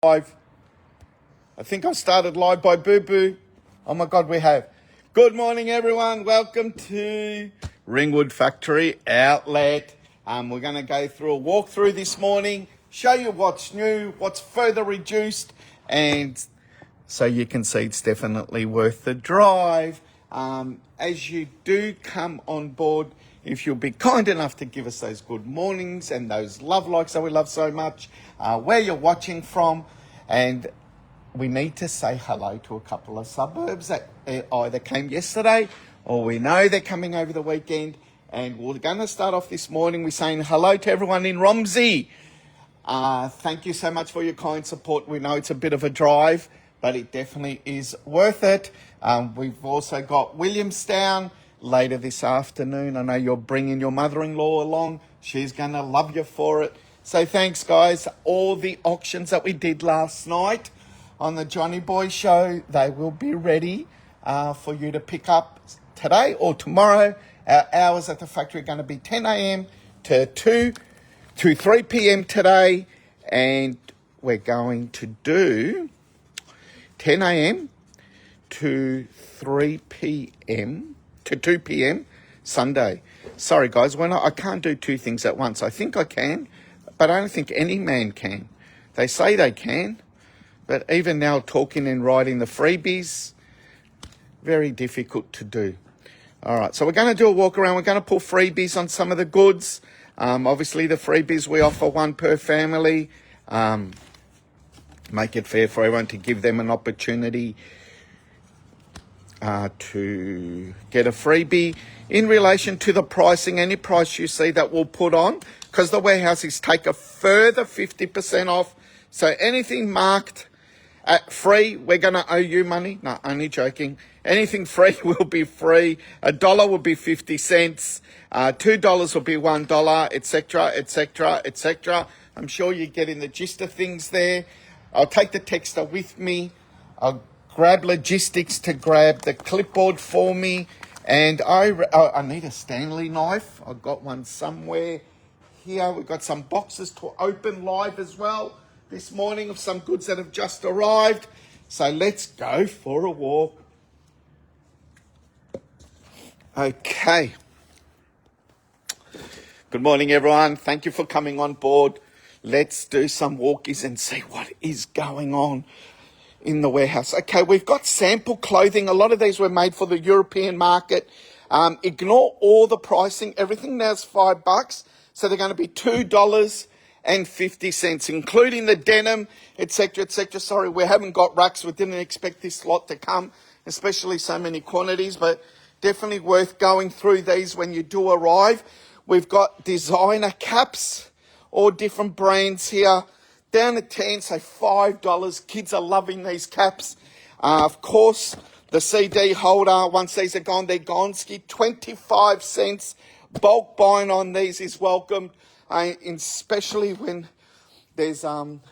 Live. I think I started live by Boo Boo. Oh my God, we have. Good morning, everyone. Welcome to Ringwood Factory Outlet. We're going to go through a walkthrough this morning, show you what's new, what's further reduced, and so you can see it's definitely worth the drive. As you do come on board, if you'll be kind enough to give us those good mornings and those love likes that we love so much, where you're watching from, and we need to say hello to a couple of suburbs that either came yesterday or we know they're coming over the weekend. And we're going to start off this morning with saying hello to everyone in Romsey. Thank you so much for your kind support. We know it's a bit of a drive, but it definitely is worth it. We've also got Williamstown later this afternoon. I know you're bringing your mother-in-law along. She's going to love you for it. So thanks, guys. All the auctions that we did last night on the Johnny Boy Show, they will be ready for you to pick up today or tomorrow. Our hours at the factory are going to be 10 a.m. to 3 p.m. today. And we're going to do 10 a.m. to 3 p.m. to 2 p.m. Sunday. Sorry, guys, I can't do two things at once. I think I can, but I don't think any man can. They say they can, but even now talking and writing the freebies, very difficult to do. All right, so we're going to do a walk around. We're going to pull freebies on some of the goods. Obviously, the freebies, we offer one per family. Make it fair for everyone to give them an opportunity to get a freebie. In relation to the pricing, any price you see that we'll put on, because the warehouses take a further 50% off. So anything marked at free, we're going to owe you money. No, only joking. Anything free will be free. $1 will be 50 cents. $2 will be $1, etc., etc., etc. I'm sure you're getting the gist of things there. I'll take the texter with me. I'll grab logistics to grab the clipboard for me. And I need a Stanley knife. I've got one somewhere here. We've got some boxes to open live as well this morning of some goods that have just arrived. So let's go for a walk. Okay. Good morning, everyone. Thank you for coming on board. Let's do some walkies and see what is going on in the warehouse. Okay, we've got sample clothing. A lot of these were made for the European market. Ignore all the pricing. Everything now is $5. So they're going to be $2.50, including the denim, etc., etc. Sorry, we haven't got racks. We didn't expect this lot to come, especially so many quantities, but definitely worth going through these when you do arrive. We've got designer caps, all different brands here, down to 10, so $5. Kids are loving these caps. Of course, the CD holder, once these are gone, they're gone. 25 cents. Bulk buying on these is welcome, especially when there's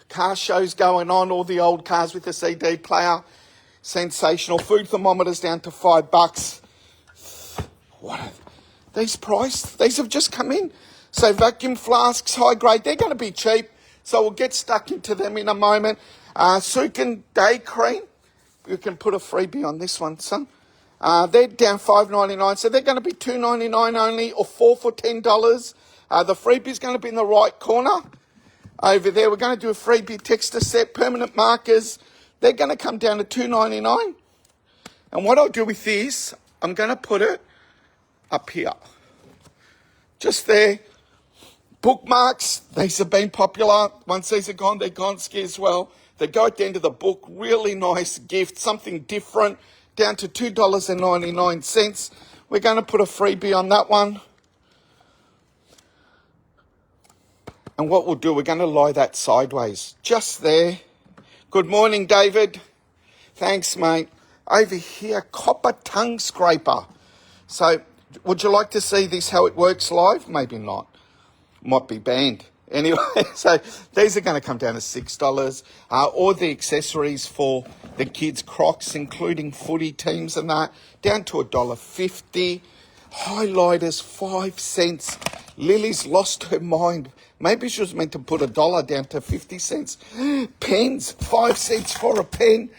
car shows going on, all the old cars with the CD player. Sensational. Food thermometers down to $5. What are these priced? These have just come in. So vacuum flasks, high grade, they're going to be cheap. So we'll get stuck into them in a moment. Sukin Day Cream. You can put a freebie on this one, son. They're down $5.99. So they're going to be $2.99 only, or $4 for $10. The freebie is going to be in the right corner. Over there, we're going to do a freebie texter set. Permanent markers. They're going to come down to $2.99. And what I'll do with this, I'm going to put it up here. Just there. Bookmarks, these have been popular. Once these are gone, they're gone ski as well. They go at the end of the book. Really nice gift, something different, down to $2.99. We're going to put a freebie on that one. And what we'll do, we're going to lie that sideways, just there. Good morning, David. Thanks, mate. Over here, copper tongue scraper. So, would you like to see this, how it works live? Maybe not. Might be banned. Anyway, so these are going to come down to $6. All the accessories for the kids' Crocs, including footy teams and that, down to $1.50. Highlighters, 5 cents. Lily's lost her mind. Maybe she was meant to put $1 down to 50 cents. Pens, 5 cents for a pen.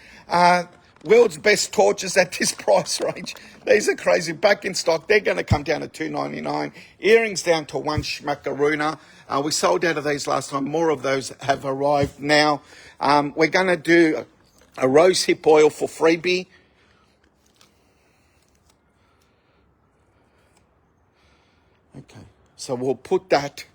World's best torches at this price range. These are crazy. Back in stock. They're going to come down to $2.99. Earrings down to $1 schmackarooner. We sold out of these last time. More of those have arrived now. We're going to do a rose hip oil for freebie. Okay, so we'll put that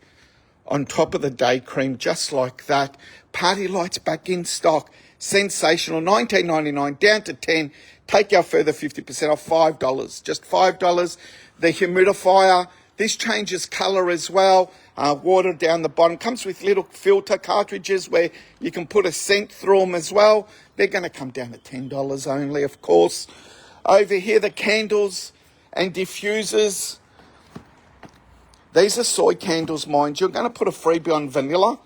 on top of the day cream just like that. Party lights back in stock. Sensational. $19.99 down to $10. Take our further 50% off, $5. Just $5. The humidifier. This changes colour as well. Water down the bottom. Comes with little filter cartridges where you can put a scent through them as well. They're going to come down to $10 only, of course. Over here, the candles and diffusers. These are soy candles, mind you. You're going to put a freebie on vanilla.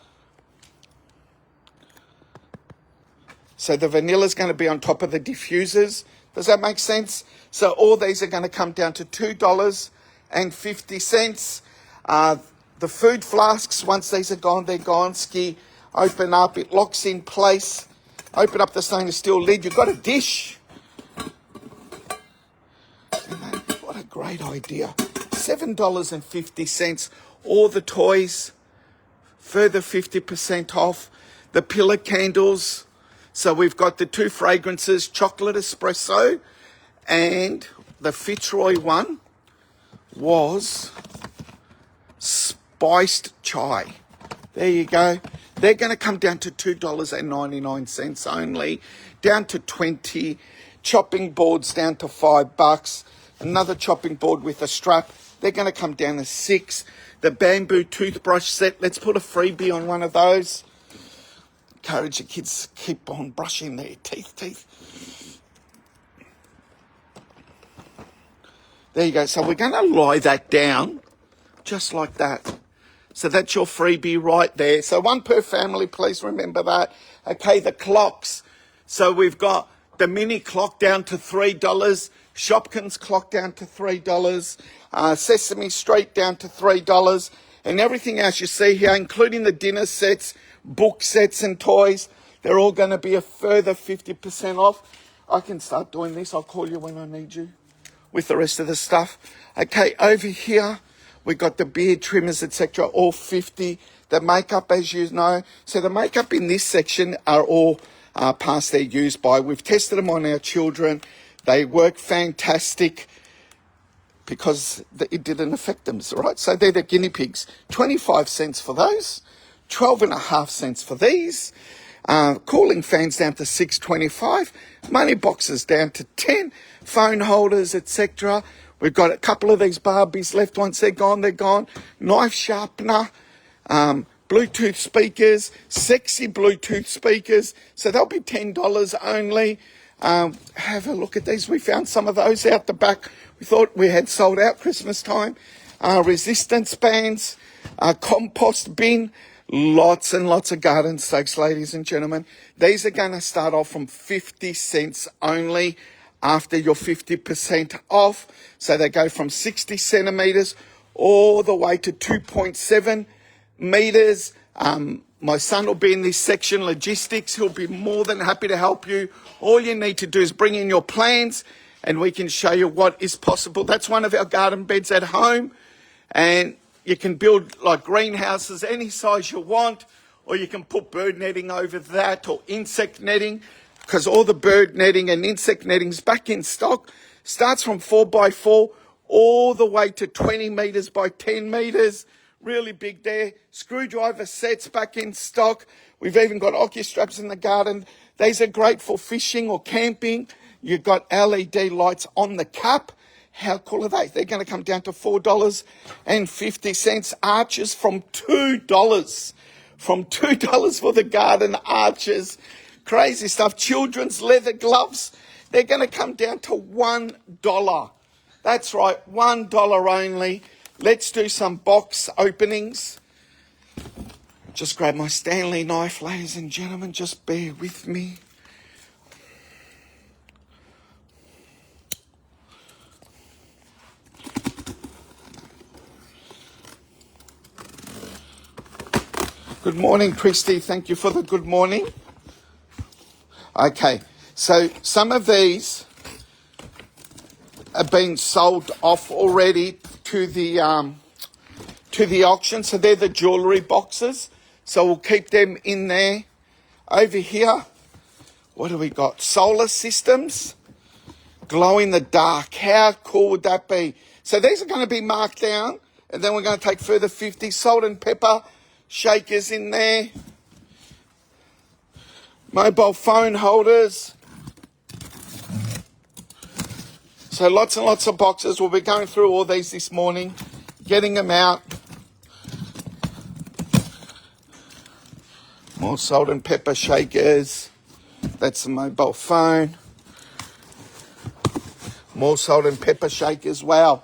So the vanilla is going to be on top of the diffusers. Does that make sense? So all these are going to come down to $2.50. The food flasks, once these are gone, they're gone. Ski, open up. It locks in place. Open up the stainless steel lid. You've got a dish. What a great idea. $7.50. All the toys, further 50% off. The pillar candles. So we've got the 2 fragrances, chocolate espresso, and the Fitzroy one was spiced chai. There you go. They're going to come down to $2.99 only, down to 20. Chopping boards down to $5. Another chopping board with a strap. They're going to come down to $6. The bamboo toothbrush set. Let's put a freebie on one of those. Encourage the kids to keep on brushing their teeth. There you go. So we're going to lie that down just like that. So that's your freebie right there. So 1 per family, please remember that. Okay, the clocks. So we've got the mini clock down to $3. Shopkins clock down to $3. Sesame Street down to $3. And everything else you see here, including the dinner sets, book sets and toys, they're all going to be a further 50% off. I can start doing this. I'll call you when I need you with the rest of the stuff. Okay, over here, we got the beard trimmers, etc., all 50. The makeup, as you know. So the makeup in this section are all past their use by. We've tested them on our children. They work fantastic because it didn't affect them, right? So they're the guinea pigs. 25 cents for those. 12.5 cents for these. Cooling fans down to $6.25. Money boxes down to 10. Phone holders, etc. We've got a couple of these Barbies left. Once they're gone, they're gone. Knife sharpener. Bluetooth speakers. Sexy Bluetooth speakers. So they'll be $10 only. Have a look at these. We found some of those out the back. We thought we had sold out Christmas time. Resistance bands. Compost bin. Lots and lots of garden stakes, ladies and gentlemen. These are going to start off from 50 cents only after your 50% off. So they go from 60 centimetres all the way to 2.7 metres. My son will be in this section, logistics. He'll be more than happy to help you. All you need to do is bring in your plans and we can show you what is possible. That's one of our garden beds at home. And you can build like greenhouses, any size you want, or you can put bird netting over that or insect netting, because all the bird netting and insect netting's back in stock. Starts from 4x4 all the way to 20 metres by 10 metres. Really big there. Screwdriver sets back in stock. We've even got OcuStraps in the garden. These are great for fishing or camping. You've got LED lights on the cap. How cool are they? They're going to come down to $4.50. Arches from $2. From $2 for the garden arches. Crazy stuff. Children's leather gloves. They're going to come down to $1. That's right, $1 only. Let's do some box openings. Just grab my Stanley knife, ladies and gentlemen. Just bear with me. Good morning, Christy. Thank you for the good morning. Okay, so some of these have been sold off already to the auction. So they're the jewellery boxes. So we'll keep them in there. Over here, what do we got? Solar systems, glow in the dark. How cool would that be? So these are going to be marked down, and then we're going to take further 50 salt and pepper shakers in there. Mobile phone holders. So lots and lots of boxes. We'll be going through all these this morning, getting them out. More salt and pepper shakers. That's the mobile phone. More salt and pepper shakers. Wow.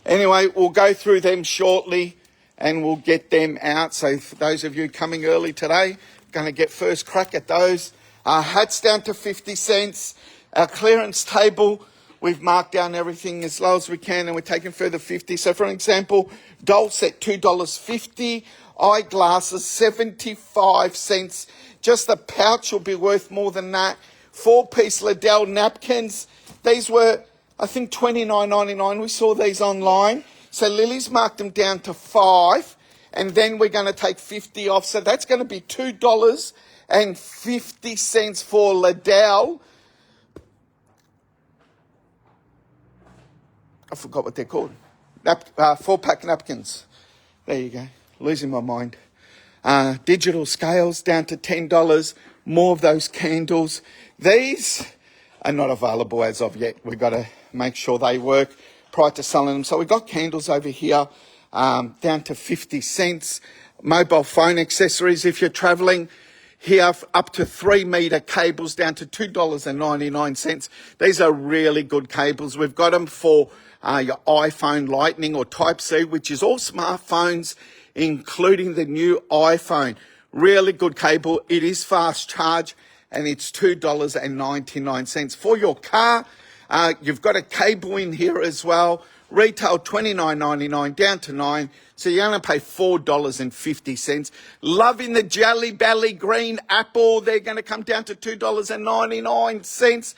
Anyway, we'll go through them shortly and we'll get them out. So for those of you coming early today, going to get first crack at those. Our hats down to 50 cents. Our clearance table, we've marked down everything as low as we can and we're taking further 50. So for example, doll set $2.50. Eyeglasses, 75 cents. Just the pouch will be worth more than that. 4-piece Liddell napkins. These were, I think, $29.99. We saw these online. So Lily's marked them down to $5. And then we're going to take 50 off. So that's going to be $2.50 for Liddell. I forgot what they're called. 4-pack napkins. There you go. Losing my mind. Digital scales down to $10. More of those candles. These are not available as of yet. We've got to make sure they work prior to selling them. So we've got candles over here down to 50 cents. Mobile phone accessories if you're traveling. Here up to 3-metre cables down to $2.99. These are really good cables. We've got them for your iPhone Lightning or Type-C, which is all smartphones, including the new iPhone. Really good cable. It is fast charge and it's $2.99. For your car, you've got a cable in here as well. Retail $29.99 down to $9. So you're going to pay $4.50. Loving the Jelly Belly green apple. They're going to come down to $2.99.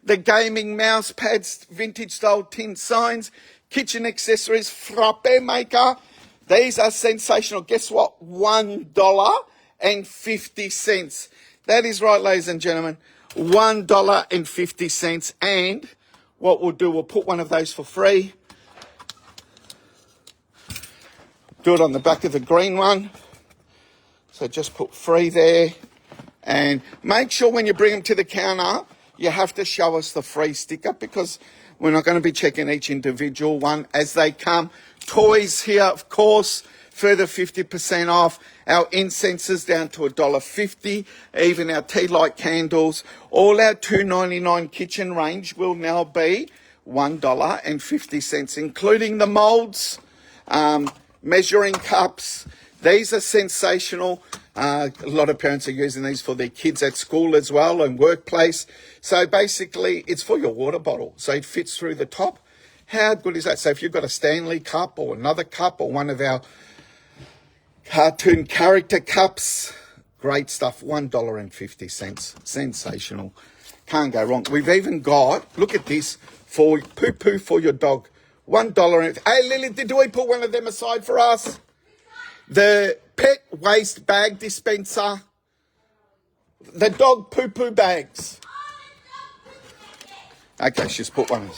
The gaming mouse pads, vintage style tin signs, kitchen accessories, frappe maker. These are sensational. Guess what? $1.50. That is right, ladies and gentlemen. $1.50. And what we'll do, we'll put one of those for free. Do it on the back of the green one. So just put free there. And make sure when you bring them to the counter, you have to show us the free sticker because we're not going to be checking each individual one as they come. Toys here, of course, further 50% off. Our incenses down to $1.50. Even our tea light candles. All our $2.99 kitchen range will now be $1.50, including the moulds, measuring cups. These are sensational. A lot of parents are using these for their kids at school as well and workplace. So basically, it's for your water bottle. So it fits through the top. How good is that? So if you've got a Stanley cup or another cup or one of our cartoon character cups, great stuff, $1.50. Sensational. Can't go wrong. We've even got, look at this, for poo-poo for your dog. $1. Hey, Lily, did we put one of them aside for us? The pet waste bag dispenser. The dog poo-poo bags. Okay, she's put one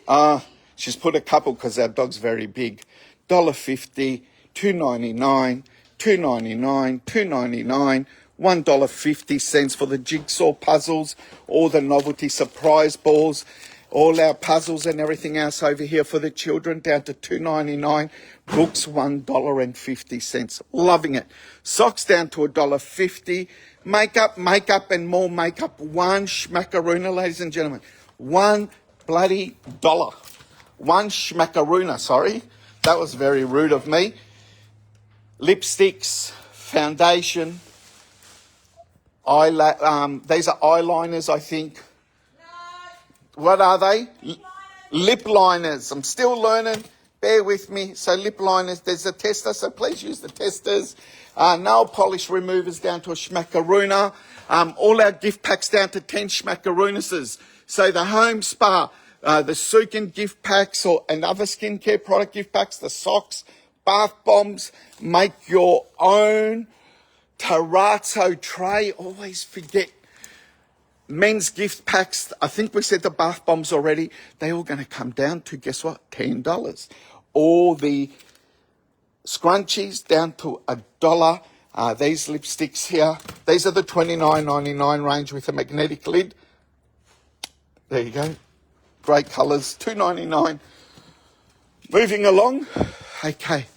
aside. She's put a couple because our dog's very big. $1.50, $2.99, $2.99, $2.99, $1.50 for the jigsaw puzzles, all the novelty surprise balls, all our puzzles and everything else over here for the children down to $2.99. Books $1.50. Loving it. Socks down to $1.50. Makeup and more makeup. One schmackarooner, ladies and gentlemen. $1 bloody dollar. One schmackarooner, sorry. That was very rude of me. Lipsticks, foundation, these are eyeliners, I think. No. What are they? Lip liners. I'm still learning. bear with me. So lip liners, there's a tester, so please use the testers. Nail polish removers down to a schmackarooner. All our gift packs down to 10 schmackaroonuses. So the home spa, the Sukin gift packs and other skincare product gift packs, the socks, bath bombs, make your own terrazzo tray. Always forget men's gift packs. I think we said the bath bombs already. They're all going to come down to, guess what, $10. All the scrunchies down to $1. These lipsticks here, these are the $29.99 range with a magnetic lid. There you go. Great colours, $2.99. Moving along. Okay.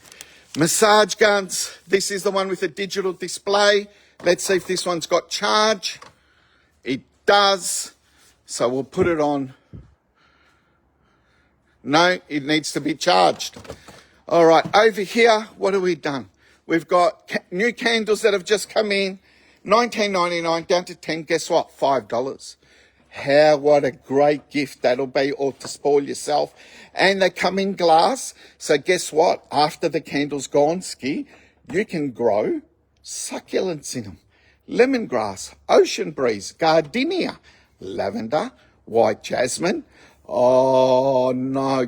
Massage guns. This is the one with a digital display. Let's see if this one's got charge. It does. So we'll put it on. No, it needs to be charged. All right, over here, what have we done? We've got new candles that have just come in. $19.99 down to $10. Guess what? $5. What a great gift that'll be, or to spoil yourself. And they come in glass. So guess what? After the candle's gone, you can grow succulents in them. Lemongrass, ocean breeze, gardenia, lavender, white jasmine. Oh no,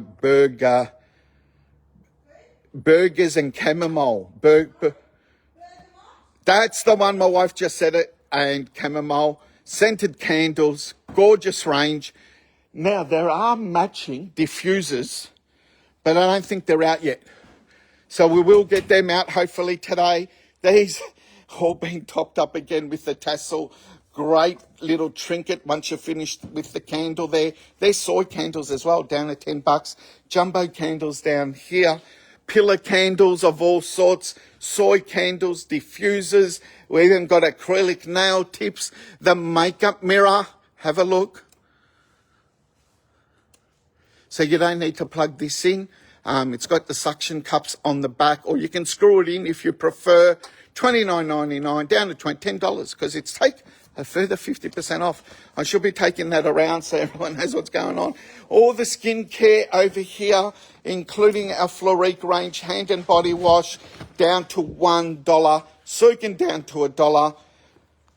burgers and chamomile. That's the one, my wife just said it. And chamomile, scented candles, gorgeous range. Now, there are matching diffusers, but I don't think they're out yet. So we will get them out hopefully today. These all being topped up again with the tassel. Great little trinket once you're finished with the candle there. There's soy candles as well, down at $10. Jumbo candles down here. Pillar candles of all sorts. Soy candles, diffusers. We even got acrylic nail tips. The makeup mirror. Have a look. So you don't need to plug this in. It's got the suction cups on the back, or you can screw it in if you prefer. $29.99 down to $10 because it's take a further 50% off. I should be taking that around so everyone knows what's going on. All the skincare over here, including our Florique range hand and body wash, down to $1. Sukin down to $1.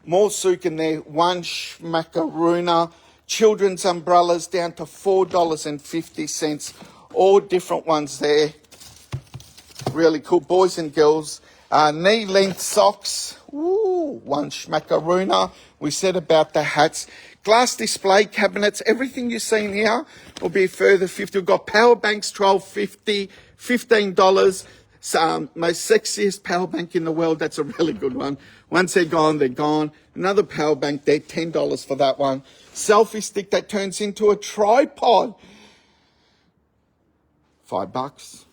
More Sukin there, one schmackarooner. Children's umbrellas down to $4.50. All different ones there. Really cool. Boys and girls. Knee-length socks. Ooh, one schmackarooner. We said about the hats. Glass display cabinets. Everything you've seen here will be a further 50. We've got power banks, $12.50, $15. Most sexiest power bank in the world. That's a really good one. Once they're gone, they're gone. Another power bank there, $10 for that one. Selfie stick that turns into a tripod. $5.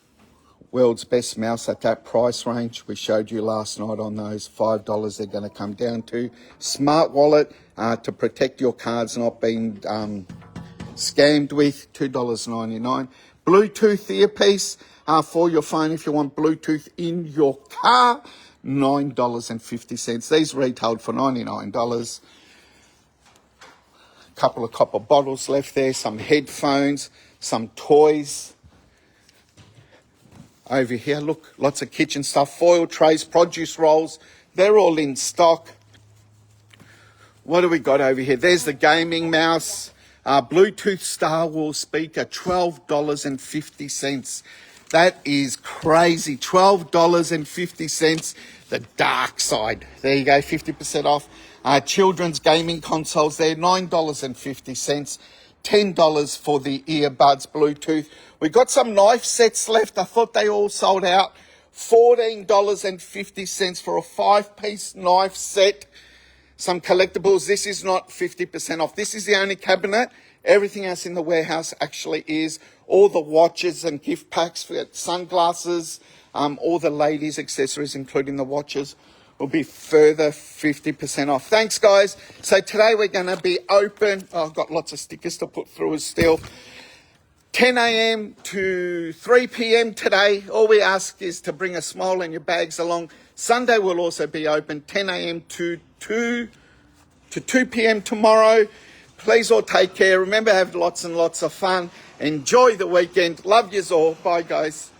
World's best mouse at that price range. We showed you last night on those. $5 they're going to come down to. Smart wallet to protect your cards not being scammed with, $2.99. Bluetooth earpiece for your phone if you want Bluetooth in your car, $9.50. These retailed for $99. Couple of copper bottles left there, some headphones, some toys. Over here, look, lots of kitchen stuff, foil trays, produce rolls, they're all in stock. What do we got over here? There's the gaming mouse, Bluetooth Star Wars speaker, $12.50. That is crazy, $12.50, the dark side. There you go, 50% off. Children's gaming consoles there, $9.50. $10 for the earbuds, Bluetooth. We got some knife sets left. I thought they all sold out. $14.50 for a 5-piece knife set. Some collectibles. This is not 50% off. This is the only cabinet. Everything else in the warehouse actually is. All the watches and gift packs for sunglasses, all the ladies' accessories, including the watches, will be further 50% off. Thanks, guys. So today we're going to be open. Oh, I've got lots of stickers to put through as still. 10 a.m. to 3 p.m. today. All we ask is to bring a smile and your bags along. Sunday will also be open 10 a.m. to 2 p.m. tomorrow. Please all take care. Remember, have lots and lots of fun. Enjoy the weekend. Love yous all. Bye, guys.